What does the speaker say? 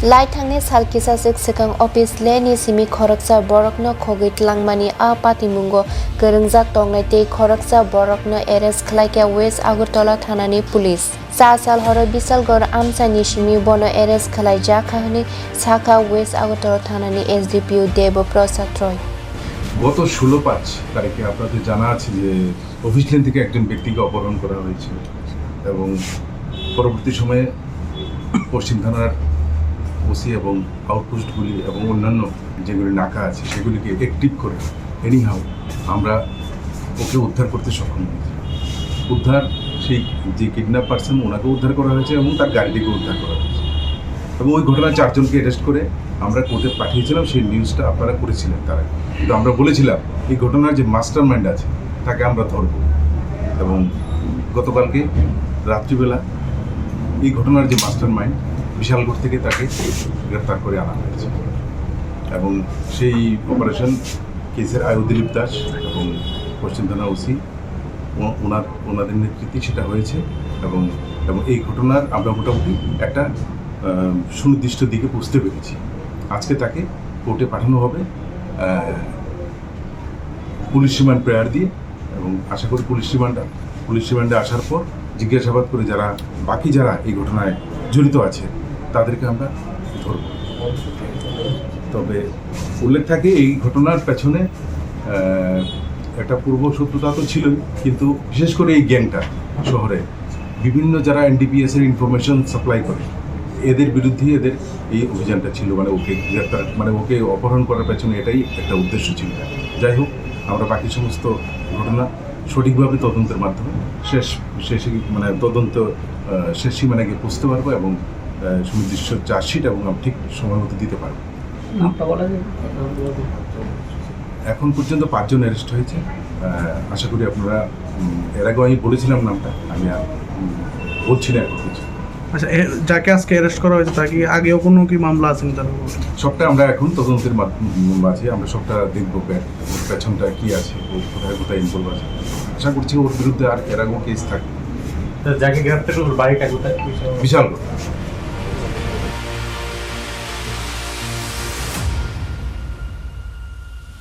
Laithangni salkisasik sekang office leni simi khoraksa borokno khogit langmani a patimungo gorongjak tongnai tei khoraksa borokno arrest khlaikya West Agartala thanani police. Sal horo Bisalgor amsani simi bono arrest khlaijak khani Saka West Agartala thanani SDPO Debaprasad Roy. গত 16/5 তারিখে আপনাদের জানা আছে যে office lane থেকে একজন ব্যক্তিকে অপহরণ করা হয়েছিল এবং পরবর্তী সময়ে পশ্চিম থানার ওসি এবং আউটপোস্টগুলি এবং অন্যান্য যেগুলি নাকা আছে সেগুলিকে অ্যাক্টিভ করে এনিহাউ আমরা ওকে উদ্ধার করতে সক্ষম হয়েছি। উদ্ধার সেই যে কিডন্যাপ পারসন ওনাকে উদ্ধার করা হয়েছে এবং তার গাড়িটিকে উদ্ধার করা হয়েছে এবং ওই ঘটনায় 4 জনকে অ্যারেস্ট করে আমরা কোর্টে পাঠিয়েছিলাম। সেই নিউজটা আপনারা করেছিলেন তারা, কিন্তু আমরা বলেছিলাম এই ঘটনার যে মাস্টার মাইন্ড আছে তাকে আমরা ধরব এবং গতকালকে রাত্রিবেলা এই ঘটনার যে মাস্টার মাইন্ড বিশালগড় থেকে তাকে গ্রেপ্তার করে আনা হয়েছে এবং সেই অপারেশন কেসের দিলীপ দাস এবং পশ্চিম থানা ওসি ওনাদের নেতৃত্বে সেটা হয়েছে এবং এই ঘটনার আমরা মোটামুটি একটা সুনির্দিষ্ট দিকে বুঝতে পেরেছি। আজকে তাকে কোর্টে পাঠানো হবে পুলিশ রিমান্ড প্রেয়ার দিয়ে এবং আশা করি পুলিশ রিমান্ডে আসার পর জিজ্ঞাসাবাদ করে বাকি যারা এই ঘটনায় জড়িত আছে তাদেরকে আমরা ধরব। তবে উল্লেখ থাকে এই ঘটনার পেছনে একটা পূর্ব শত্রুতা তো ছিলই, কিন্তু বিশেষ করে এই গ্যাংটা শহরে বিভিন্ন যারা এনডিপিএসের ইনফরমেশন সাপ্লাই করে এদের বিরুদ্ধে এদের এই অভিযানটা ছিল, মানে ওকে গ্রেপ্তার ওকে অপহরণ করার পেছনে এটাই একটা উদ্দেশ্য ছিল। যাই হোক, আমরা বাকি সমস্ত ঘটনা সঠিকভাবে তদন্তের মাধ্যমে তদন্ত শেষ সীমানায় গিয়ে পৌঁছতে পারবো এবং সুনির্দিষ্ট চার্জশিট এবং ঠিক সময় মতো দিতে পারবো। এখন পর্যন্ত 5 জন অ্যারেস্ট হয়েছে। আশা করি আপনারা এর আগে আমি বলেছিলাম নামটা, আমি আর বলছি না এখন কিছু। আচ্ছা, যাকে আজকে অ্যারেস্ট করা হয়েছে তাকে আগেও কোনো কি মামলা আছে তার? সবটা আমরা এখন তদন্তের মাঝে আমরা সবটা দেখবো পেছনটা কি আছে, কোথায় ইনভলভ আছে। আশা করছি ওর বিরুদ্ধে আর এর আগেও কেস থাকবে। যাকে গ্রেপ্তার করল বাড়িটা কোথায়? বিশালগড়।